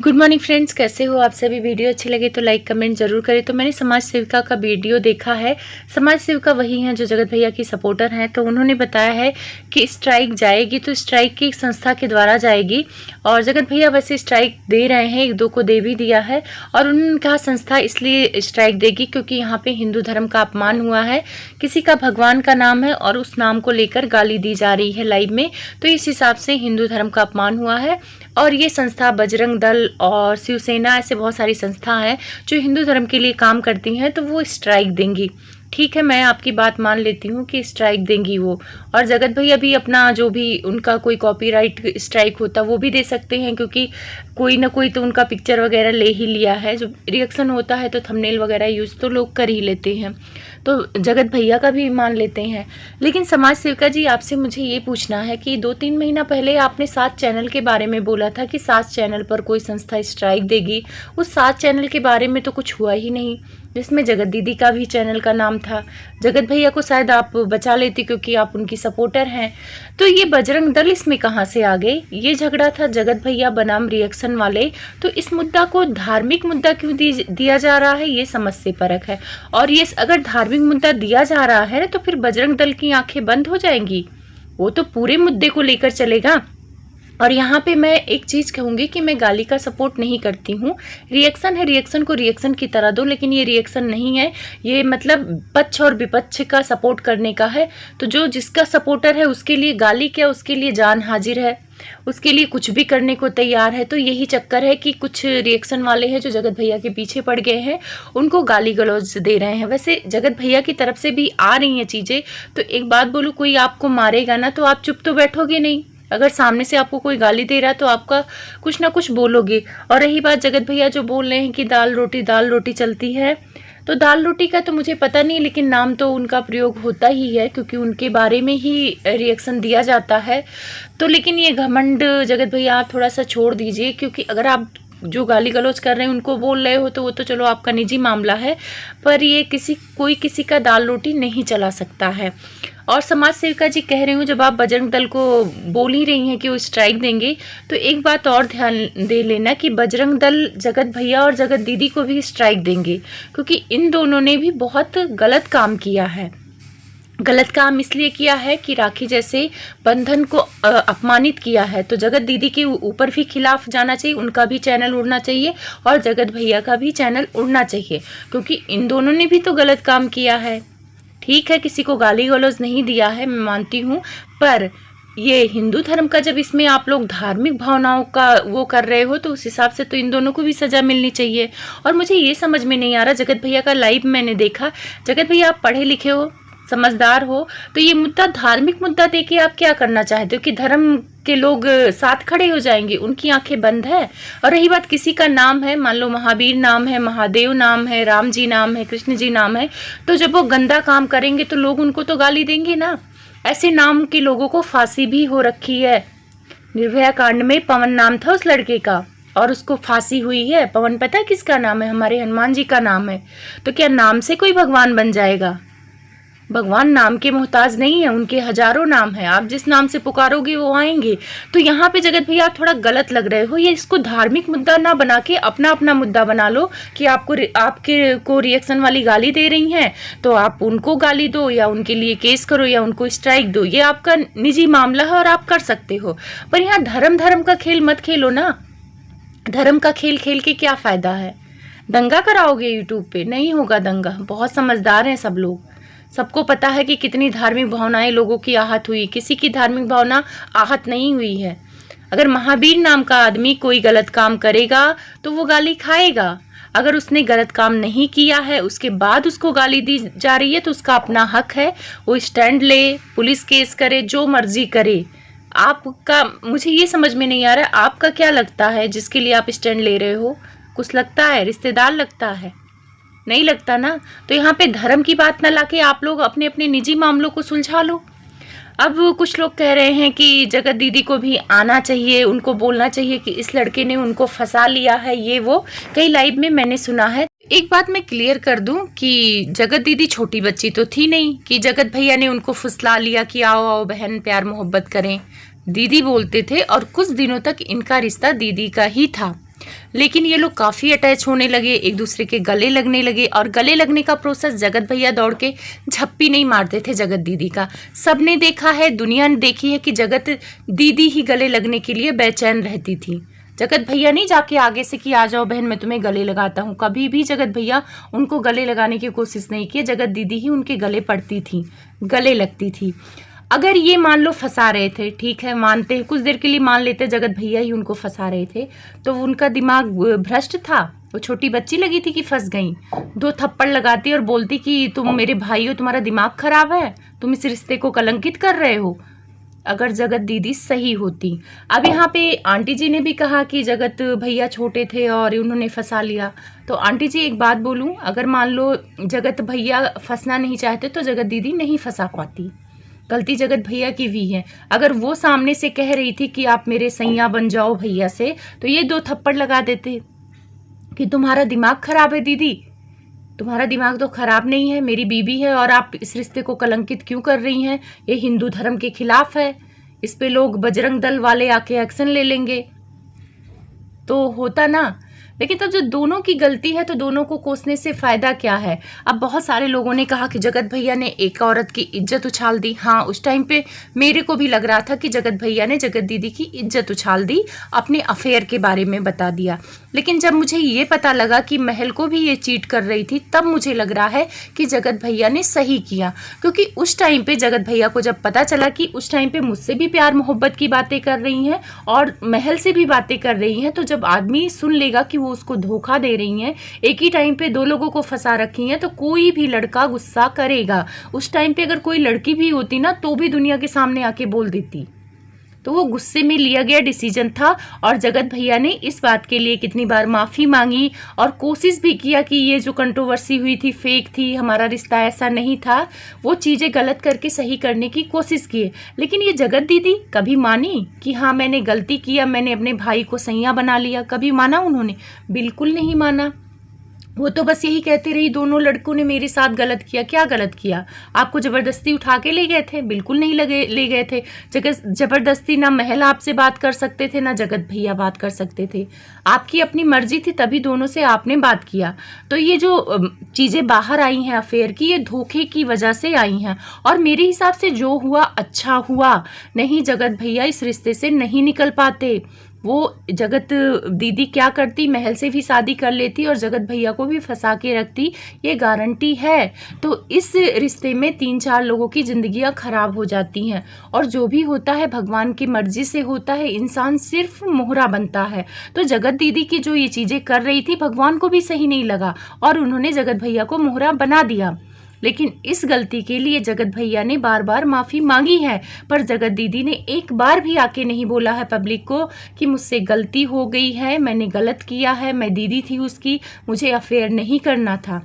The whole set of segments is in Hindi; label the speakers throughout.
Speaker 1: गुड मॉर्निंग फ्रेंड्स, कैसे हो आप सभी। वीडियो अच्छी लगे तो लाइक कमेंट जरूर करें। तो मैंने समाज सेविका का वीडियो देखा है। समाज सेविका वही हैं जो जगत भैया की सपोर्टर हैं। तो उन्होंने बताया है कि स्ट्राइक जाएगी तो स्ट्राइक की एक संस्था के द्वारा जाएगी और जगत भैया वैसे स्ट्राइक दे रहे हैं, एक दो को दे भी दिया है। और उन्होंने कहा संस्था इसलिए स्ट्राइक देगी क्योंकि यहाँ पे हिंदू धर्म का अपमान हुआ है, किसी का भगवान का नाम है और उस नाम को लेकर गाली दी जा रही है लाइव में। तो इस हिसाब से हिंदू धर्म का अपमान हुआ है और ये संस्था बजरंग दल और शिवसेना ऐसे बहुत सारी संस्था हैं जो हिंदू धर्म के लिए काम करती हैं, तो वो स्ट्राइक देंगी। ठीक है, मैं आपकी बात मान लेती हूँ कि स्ट्राइक देंगी वो। और जगत भैया भी अपना जो भी उनका कोई कॉपीराइट स्ट्राइक होता वो भी दे सकते हैं, क्योंकि कोई ना कोई तो उनका पिक्चर वगैरह ले ही लिया है। जो रिएक्शन होता है तो थंबनेल वगैरह यूज़ तो लोग कर ही लेते हैं, तो जगत भैया का भी मान लेते हैं। लेकिन समाज सेविका जी, आपसे मुझे ये पूछना है कि 2-3 महीना पहले आपने 7 चैनल के बारे में बोला था कि 7 चैनल पर कोई संस्था स्ट्राइक देगी। उस 7 चैनल के बारे में तो कुछ हुआ ही नहीं, जिसमें जगत दीदी का भी चैनल का नाम था। जगत भैया को शायद आप बचा लेती क्योंकि आप उनकी सपोर्टर हैं। तो ये बजरंग दल इसमें कहाँ से आ गए? ये झगड़ा था जगत भैया बनाम रिएक्शन वाले। तो इस मुद्दा को धार्मिक मुद्दा क्यों दिया जा रहा है, ये समझ से परक है। और ये अगर धार्मिक मुद्दा दिया जा रहा है तो फिर बजरंग दल की आंखें बंद हो जाएंगी। वो तो पूरे मुद्दे को लेकर चलेगा। और यहाँ पे मैं एक चीज़ कहूँगी कि मैं गाली का सपोर्ट नहीं करती हूँ। रिएक्शन है, रिएक्शन को रिएक्शन की तरह दो, लेकिन ये रिएक्शन नहीं है। ये मतलब पक्ष और विपक्ष का सपोर्ट करने का है। तो जो जिसका सपोर्टर है उसके लिए गाली क्या, उसके लिए जान हाजिर है, उसके लिए कुछ भी करने को तैयार है। तो यही चक्कर है कि कुछ रिएक्शन वाले हैं जो जगत भैया के पीछे पड़ गए हैं, उनको गाली गलौज दे रहे हैं। वैसे जगत भैया की तरफ से भी आ रही हैं चीज़ें। तो एक बात बोलूँ, कोई आपको मारेगा ना तो आप चुप तो बैठोगे नहीं। अगर सामने से आपको कोई गाली दे रहा है तो आपका कुछ ना कुछ बोलोगे। और रही बात जगत भैया जो बोल रहे हैं कि दाल रोटी चलती है, तो दाल रोटी का तो मुझे पता नहीं, लेकिन नाम तो उनका प्रयोग होता ही है क्योंकि उनके बारे में ही रिएक्शन दिया जाता है। तो लेकिन ये घमंड जगत भैया आप थोड़ा सा छोड़ दीजिए, क्योंकि अगर आप जो गाली गलौज कर रहे हैं उनको बोल रहे हो तो वो तो चलो आपका निजी मामला है, पर ये कोई किसी का दाल रोटी नहीं चला सकता है। और समाज सेविका जी कह रही हूँ, जब आप बजरंग दल को बोल ही रही हैं कि वो स्ट्राइक देंगे, तो एक बात और ध्यान दे लेना कि बजरंग दल जगत भैया और जगत दीदी को भी स्ट्राइक देंगे, क्योंकि इन दोनों ने भी बहुत गलत काम किया है। गलत काम इसलिए किया है कि राखी जैसे बंधन को अपमानित किया है। तो जगत दीदी के ऊपर भी खिलाफ जाना चाहिए, उनका भी चैनल उड़ना चाहिए और जगत भैया का भी चैनल उड़ना चाहिए, क्योंकि इन दोनों ने भी तो गलत काम किया है। ठीक है, किसी को गाली गलौज नहीं दिया है, मैं मानती हूँ, पर ये हिंदू धर्म का जब इसमें आप लोग धार्मिक भावनाओं का वो कर रहे हो तो उस हिसाब से तो इन दोनों को भी सज़ा मिलनी चाहिए। और मुझे ये समझ में नहीं आ रहा, जगत भैया का लाइव मैंने देखा, जगत भैया आप पढ़े लिखे हो, समझदार हो, तो ये मुद्दा धार्मिक मुद्दा देके आप क्या करना चाहते हो कि धर्म के लोग साथ खड़े हो जाएंगे? उनकी आंखें बंद है। और रही बात किसी का नाम है, मान लो महावीर नाम है, महादेव नाम है, राम जी नाम है, कृष्ण जी नाम है, तो जब वो गंदा काम करेंगे तो लोग उनको तो गाली देंगे ना। ऐसे नाम के लोगों को फांसी भी हो रखी है। निर्भया कांड में पवन नाम था उस लड़के का और उसको फांसी हुई है। पवन पता है किसका नाम है? हमारे हनुमान जी का नाम है। तो क्या नाम से कोई भगवान बन जाएगा? भगवान नाम के मोहताज नहीं है, उनके हजारों नाम है, आप जिस नाम से पुकारोगे वो आएंगे। तो यहाँ पे जगत भैया आप थोड़ा गलत लग रहे हो। ये इसको धार्मिक मुद्दा ना बना के अपना अपना मुद्दा बना लो कि आपके को रिएक्शन वाली गाली दे रही हैं तो आप उनको गाली दो या उनके लिए केस करो या उनको स्ट्राइक दो। ये आपका निजी मामला है और आप कर सकते हो, पर यहाँ धर्म का खेल मत खेलो ना। धर्म का खेल खेल के क्या फ़ायदा है? दंगा कराओगे यूट्यूब पे? नहीं होगा दंगा। बहुत समझदार हैं सब लोग, सबको पता है कि कितनी धार्मिक भावनाएं लोगों की आहत हुई। किसी की धार्मिक भावना आहत नहीं हुई है। अगर महावीर नाम का आदमी कोई गलत काम करेगा तो वो गाली खाएगा। अगर उसने गलत काम नहीं किया है उसके बाद उसको गाली दी जा रही है तो उसका अपना हक है, वो स्टैंड ले, पुलिस केस करे, जो मर्जी करे। आपका मुझे ये समझ में नहीं आ रहा है, आपका क्या लगता है जिसके लिए आप स्टैंड ले रहे हो? कुछ लगता है? रिश्तेदार लगता है? नहीं लगता ना। तो यहाँ पे धर्म की बात ना लाके आप लोग अपने अपने निजी मामलों को सुलझा लो। अब कुछ लोग कह रहे हैं कि जगत दीदी को भी आना चाहिए, उनको बोलना चाहिए कि इस लड़के ने उनको फंसा लिया है, ये वो कई लाइव में मैंने सुना है। एक बात मैं क्लियर कर दूं कि जगत दीदी छोटी बच्ची तो थी नहीं कि जगत भैया ने उनको फुसला लिया कि आओ आओ बहन प्यार मोहब्बत करें। दीदी बोलते थे और कुछ दिनों तक इनका रिश्ता दीदी का ही था। लेकिन ये लोग काफ़ी अटैच होने लगे, एक दूसरे के गले लगने लगे। और गले लगने का प्रोसेस जगत भैया दौड़ के झप्पी नहीं मारते थे जगत दीदी का। सबने देखा है, दुनिया ने देखी है कि जगत दीदी ही गले लगने के लिए बेचैन रहती थी। जगत भैया नहीं जाके आगे से कि आ जाओ बहन मैं तुम्हें गले लगाता हूँ। कभी भी जगत भैया उनको गले लगाने की कोशिश नहीं की। जगत दीदी ही उनके गले पड़ती थी, गले लगती थी। अगर ये मान लो फंसा रहे थे, ठीक है मानते हैं, कुछ देर के लिए मान लेते जगत भैया ही उनको फंसा रहे थे, तो उनका दिमाग भ्रष्ट था। वो छोटी बच्ची लगी थी कि फंस गई, 2 थप्पड़ लगाती और बोलती कि तुम मेरे भाई हो, तुम्हारा दिमाग खराब है, तुम इस रिश्ते को कलंकित कर रहे हो। अगर जगत दीदी सही होती। अब यहाँ पे आंटी जी ने भी कहा कि जगत भैया छोटे थे और उन्होंने फंसा लिया। तो आंटी जी एक बात बोलूँ, अगर मान लो जगत भैया फंसना नहीं चाहते तो जगत दीदी नहीं फंसा पाती। गलती जगत भैया की भी है। अगर वो सामने से कह रही थी कि आप मेरे सैया बन जाओ भैया से, तो ये 2 थप्पड़ लगा देते कि तुम्हारा दिमाग खराब है दीदी, तुम्हारा दिमाग तो खराब नहीं है, मेरी बीबी है और आप इस रिश्ते को कलंकित क्यों कर रही हैं, ये हिंदू धर्म के खिलाफ है, इस पे लोग बजरंग दल वाले आके एक्शन ले लेंगे, तो होता ना। लेकिन तब जो दोनों की गलती है तो दोनों को कोसने से फ़ायदा क्या है। अब बहुत सारे लोगों ने कहा कि जगत भैया ने एक औरत की इज्जत उछाल दी। हाँ, उस टाइम पे मेरे को भी लग रहा था कि जगत भैया ने जगत दीदी की इज्जत उछाल दी, अपने अफेयर के बारे में बता दिया। लेकिन जब मुझे ये पता लगा कि महल को भी ये चीट कर रही थी, तब मुझे लग रहा है कि जगत भैया ने सही किया। क्योंकि उस टाइम पे जगत भैया को जब पता चला कि उस टाइम पे मुझसे भी प्यार मोहब्बत की बातें कर रही हैं और महल से भी बातें कर रही हैं, तो जब आदमी सुन लेगा कि वो उसको धोखा दे रही हैं, एक ही टाइम पे 2 लोगों को फंसा रखी हैं, तो कोई भी लड़का गुस्सा करेगा। उस टाइम पे अगर कोई लड़की भी होती ना, तो भी दुनिया के सामने आके बोल देती। तो वो गुस्से में लिया गया डिसीजन था। और जगत भैया ने इस बात के लिए कितनी बार माफ़ी मांगी और कोशिश भी किया कि ये जो कंट्रोवर्सी हुई थी फेक थी, हमारा रिश्ता ऐसा नहीं था, वो चीज़ें गलत करके सही करने की कोशिश किए। लेकिन ये जगत दीदी कभी मानी कि हाँ मैंने गलती किया, मैंने अपने भाई को सैया बना लिया? कभी माना उन्होंने? बिल्कुल नहीं माना। वो तो बस यही कहते रही दोनों लड़कों ने मेरे साथ गलत किया। क्या गलत किया? आपको ज़बरदस्ती उठा के ले गए थे? बिल्कुल नहीं ले गए थे। ज़बरदस्ती ना महल आपसे बात कर सकते थे, ना जगत भैया बात कर सकते थे। आपकी अपनी मर्जी थी, तभी दोनों से आपने बात किया। तो ये जो चीज़ें बाहर आई हैं अफेयर की, ये धोखे की वजह से आई हैं। और मेरे हिसाब से जो हुआ अच्छा हुआ। नहीं, जगत भैया इस रिश्ते से नहीं निकल पाते। वो जगत दीदी क्या करती, महल से भी शादी कर लेती और जगत भैया को भी फंसा के रखती, ये गारंटी है। तो इस रिश्ते में 3-4 लोगों की ज़िंदगियां खराब हो जाती हैं। और जो भी होता है भगवान की मर्जी से होता है, इंसान सिर्फ मोहरा बनता है। तो जगत दीदी की जो ये चीज़ें कर रही थी, भगवान को भी सही नहीं लगा और उन्होंने जगत भैया को मोहरा बना दिया। लेकिन इस गलती के लिए जगत भैया ने बार बार माफ़ी मांगी है, पर जगत दीदी ने एक बार भी आके नहीं बोला है पब्लिक को कि मुझसे गलती हो गई है, मैंने गलत किया है, मैं दीदी थी उसकी, मुझे अफेयर नहीं करना था।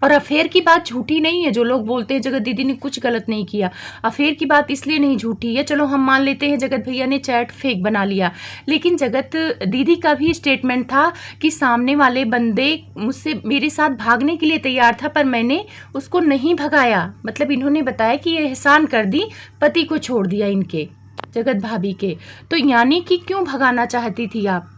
Speaker 1: और अफेयर की बात झूठी नहीं है। जो लोग बोलते हैं जगत दीदी ने कुछ गलत नहीं किया, अफेयर की बात इसलिए नहीं झूठी है। चलो हम मान लेते हैं जगत भैया ने चैट फेक बना लिया, लेकिन जगत दीदी का भी स्टेटमेंट था कि सामने वाले बंदे मुझसे मेरे साथ भागने के लिए तैयार था, पर मैंने उसको नहीं भगाया। मतलब इन्होंने बताया कि ये एहसान कर दी, पति को छोड़ दिया इनके, जगत भाभी के। तो यानी कि क्यों भगाना चाहती थी आप?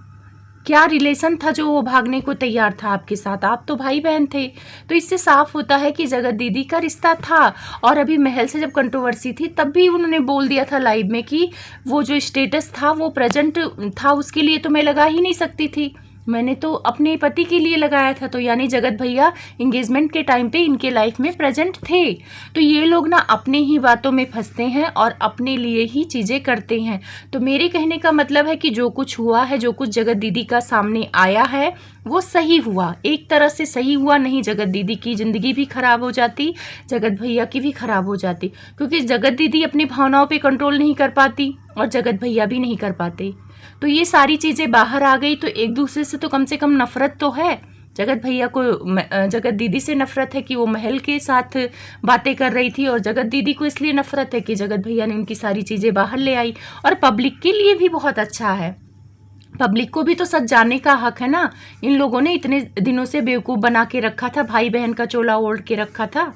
Speaker 1: क्या रिलेशन था जो वो भागने को तैयार था आपके साथ? आप तो भाई बहन थे। तो इससे साफ होता है कि जगत दीदी का रिश्ता था। और अभी महल से जब कंट्रोवर्सी थी, तब भी उन्होंने बोल दिया था लाइव में कि वो जो स्टेटस था वो प्रेजेंट था, उसके लिए तो मैं लगा ही नहीं सकती थी, मैंने तो अपने पति के लिए लगाया था। तो यानी जगत भैया एंगेजमेंट के टाइम पे इनके लाइफ में प्रेजेंट थे। तो ये लोग ना अपने ही बातों में फंसते हैं और अपने लिए ही चीज़ें करते हैं। तो मेरे कहने का मतलब है कि जो कुछ हुआ है, जो कुछ जगत दीदी का सामने आया है, वो सही हुआ, एक तरह से सही हुआ। नहीं, जगत दीदी की ज़िंदगी भी ख़राब हो जाती, जगत भैया की भी ख़राब हो जाती, क्योंकि जगत दीदी अपनी भावनाओं पे कंट्रोल नहीं कर पाती और जगत भैया भी नहीं कर पाते। तो ये सारी चीज़ें बाहर आ गई, तो एक दूसरे से तो कम से कम नफ़रत तो है। जगत भैया को जगत दीदी से नफ़रत है कि वो महल के साथ बातें कर रही थी, और जगत दीदी को इसलिए नफ़रत है कि जगत भैया ने उनकी सारी चीज़ें बाहर ले आई। और पब्लिक के लिए भी बहुत अच्छा है, पब्लिक को भी तो सच जानने का हक है ना। इन लोगों ने इतने दिनों से बेवकूफ़ बना के रखा था, भाई बहन का चोला ओढ़ के रखा था।